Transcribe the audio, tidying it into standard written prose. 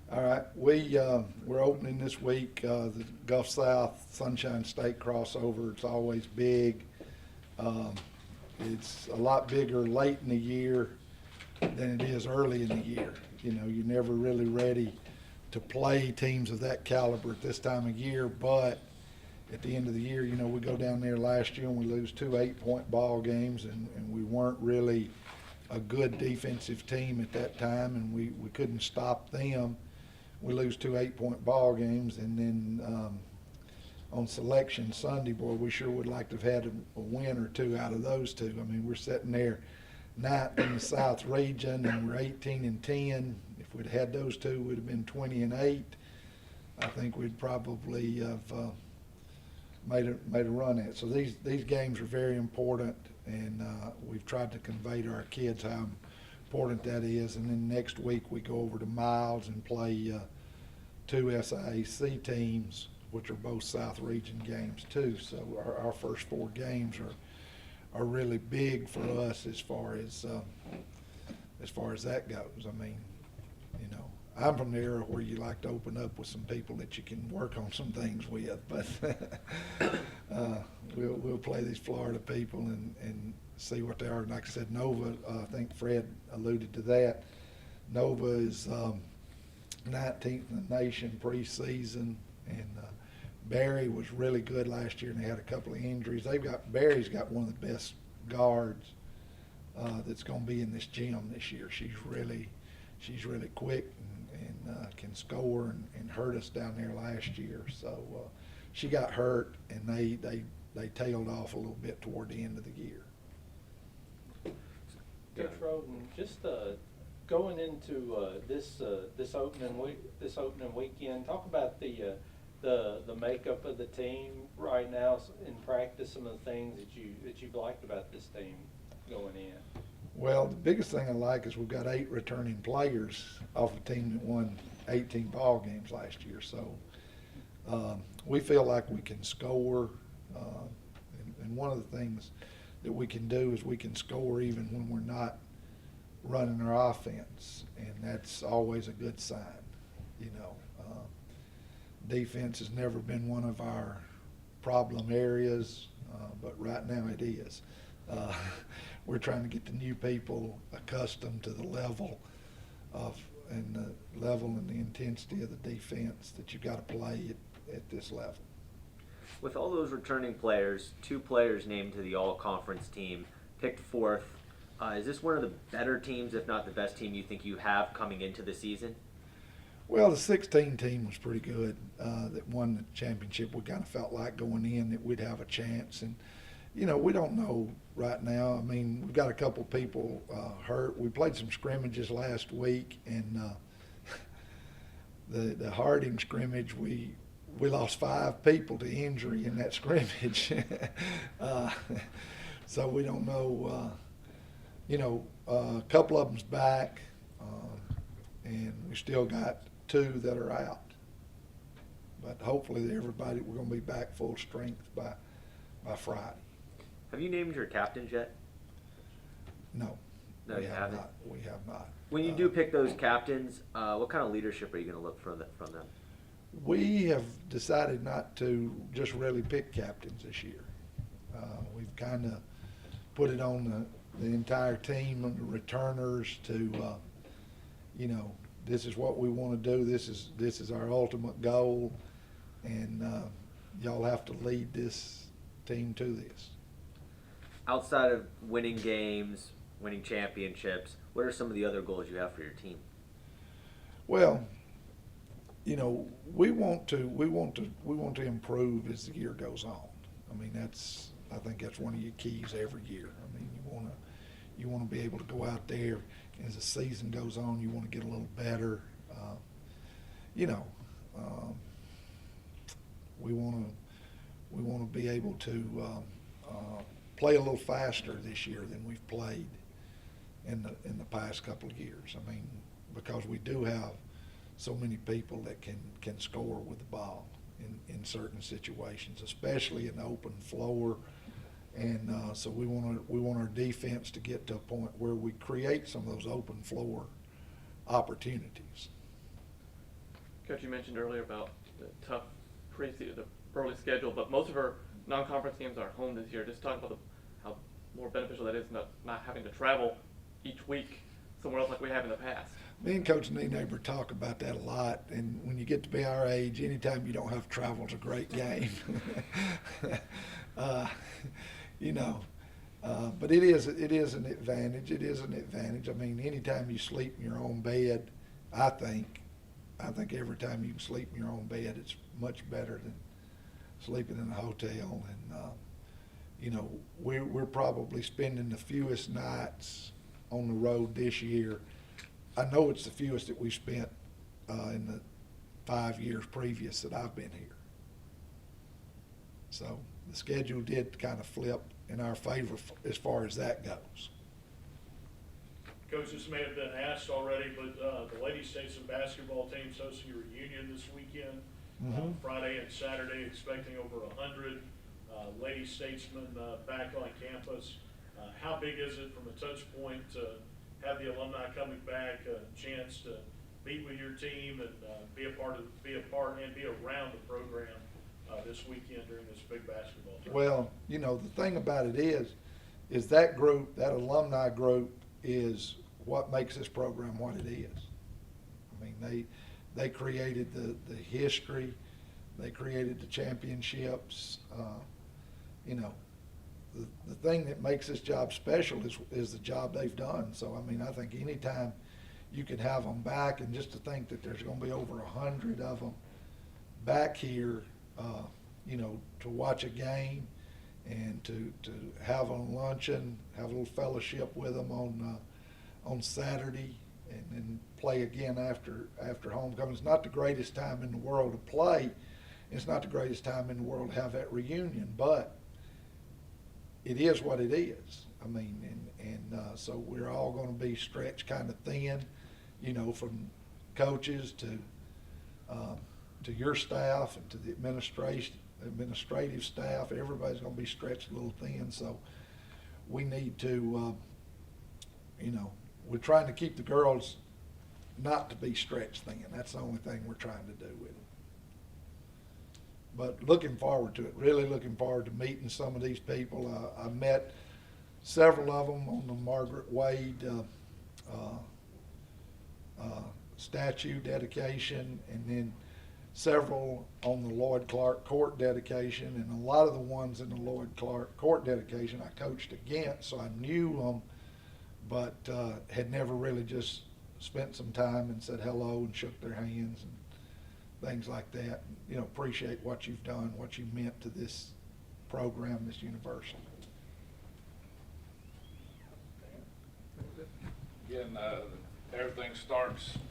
All right, we're opening this week the Gulf South Sunshine State crossover. It's always big. Um, it's a lot bigger late in the year than it is early in the year. You know, you're never really ready to play teams of that caliber at this time of year, but at the end of the year, you know, we go down there last year and we lose two 8-point ball games, and we weren't really a good defensive team at that time, and we couldn't stop them. We lose two 8-point ball games, and then on selection Sunday, boy, we sure would like to have had a win or two out of those two. I mean, we're sitting there ninth in the South region, and we're 18-10. If we'd had those two, we'd have been 20-8. I think we'd probably have made a run at it. So these games are very important, and we've tried to convey to our kids how important that is. And then next week we go over to Miles and play two SIAC teams, which are both South Region games too. So our first four games are really big for us as far as that goes. I mean, you know, I'm from the era where you like to open up with some people that you can work on some things with, but we'll play these Florida people and see what they are. And like I said, Nova, I think Fred alluded to that. Nova is 19th in the nation preseason, and Barry was really good last year, and they had a couple of injuries. Barry's got one of the best guards that's going to be in this gym this year. She's really quick and can score and hurt us down there last year. So she got hurt, and they tailed off a little bit toward the end of the year. Coach Roden, just going into this opening weekend, talk about the makeup of the team right now in practice. Some of the things that you've liked about this team going in. Well, the biggest thing I like is we've got 8 returning players off a team that won 18 ball games last year. So we feel like we can score, and one of the things that we can do is we can score even when we're not running our offense, and that's always a good sign. You know, defense has never been one of our problem areas, but right now it is. We're trying to get the new people accustomed to the level and the intensity of the defense that you've got to play at this level. With all those returning players, 2 players named to the all-conference team, picked 4th, is this one of the better teams, if not the best team you think you have coming into the season? Well, the 16 team was pretty good that won the championship. We kind of felt like going in that we'd have a chance. And, you know, we don't know right now. I mean, we've got a couple people hurt. We played some scrimmages last week, and the Harding scrimmage, we lost 5 people to injury in that scrimmage. So we don't know. You know, a couple of them's back, and we still got 2 that are out. But hopefully we're going to be back full strength by Friday. Have you named your captains yet? No. No, you haven't? We have not. When you do pick those captains, what kind of leadership are you going to look from them? We have decided not to just really pick captains this year. We've kind of put it on the entire team and the returners to, you know, this is what we want to do. This is our ultimate goal, and y'all have to lead this team to this. Outside of winning games, winning championships, what are some of the other goals you have for your team? Well, you know, we want to improve as the year goes on. I mean, I think that's one of your keys every year. I mean, you want to be able to go out there as the season goes on. You want to get a little better. You know, we want to be able to play a little faster this year than we've played in the past couple of years. I mean, because we do have so many people that can score with the ball in certain situations, especially in the open floor. And so we want our defense to get to a point where we create some of those open floor opportunities. Coach, you mentioned earlier about the tough the early schedule, but most of our non-conference games are at home this year. Just talk about how more beneficial that is, not having to travel each week somewhere else like we have in the past. Me and Coach Neighbor talk about that a lot, and when you get to be our age, anytime you don't have to travel is a great game. You know, but it is an advantage. It is an advantage. I mean, anytime you sleep in your own bed, I think every time you can sleep in your own bed, it's much better than sleeping in a hotel. And you know, we're probably spending the fewest nights on the road this year. I know it's the fewest that we spent in the 5 years previous that I've been here. So the schedule did kind of flip in our favor as far as that goes. Coach, this may have been asked already, but the Ladies Statesman basketball team's hosting a reunion this weekend, Friday and Saturday, expecting over 100 Ladies Statesmen back on campus. How big is it from a touch point to have the alumni coming back, a chance to meet with your team and be a part and be around the program this weekend during this big basketball tournament? Well, you know, the thing about it is that group, that alumni group, is what makes this program what it is. I mean, they created the history, they created the championships. You know, the thing that makes this job special is the job they've done. So, I mean, I think anytime you can have them back, and just to think that there's going to be over 100 of them back here, you know, to watch a game and to have a luncheon, have a little fellowship with them on Saturday, and then play again after homecoming. It's not the greatest time in the world to play. It's not the greatest time in the world to have that reunion, but it is what it is. I mean, so we're all going to be stretched kind of thin, you know, from coaches to your staff and to the administrative staff. Everybody's going to be stretched a little thin. So we need to, you know, we're trying to keep the girls not to be stretched thin. That's the only thing we're trying to do with it. But looking forward to it, really looking forward to meeting some of these people. I met several of them on the Margaret Wade statue dedication, and then several on the Lloyd Clark Court dedication, and a lot of the ones in the Lloyd Clark Court dedication I coached against, so I knew them, but had never really just spent some time and said hello and shook their hands and things like that. You know, appreciate what you've done, what you meant to this program, this university. Again, everything starts